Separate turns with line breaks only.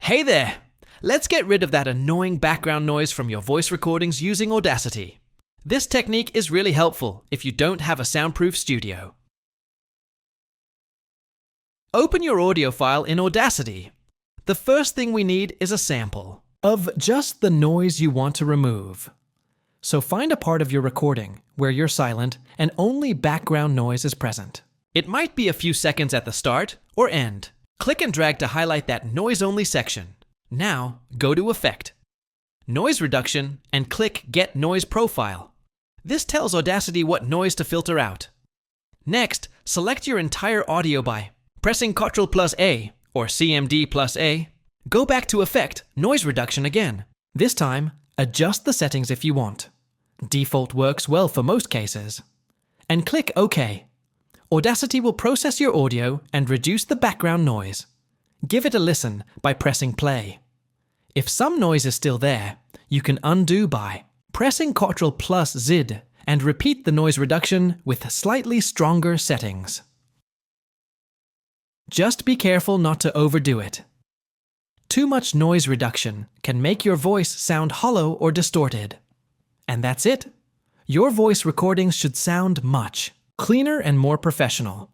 Hey there! Let's get rid of that annoying background noise from your voice recordings using Audacity. This technique is really helpful if you don't have a soundproof studio. Open your audio file in Audacity. The first thing we need is a sample of just the noise you want to remove. So find a part of your recording where you're silent and only background noise is present. It might be a few seconds at the start or end. Click and drag to highlight that noise-only section. Now, go to Effect, Noise Reduction, and click Get Noise Profile. This tells Audacity what noise to filter out. Next, select your entire audio by pressing Ctrl+A or CMD+A. Go back to Effect, Noise Reduction again. This time, adjust the settings if you want. Default works well for most cases. And click OK. Audacity will process your audio and reduce the background noise. Give it a listen by pressing play. If some noise is still there, you can undo by pressing Ctrl+Z and repeat the noise reduction with slightly stronger settings. Just be careful not to overdo it. Too much noise reduction can make your voice sound hollow or distorted. And that's it. Your voice recordings should sound much cleaner and more professional.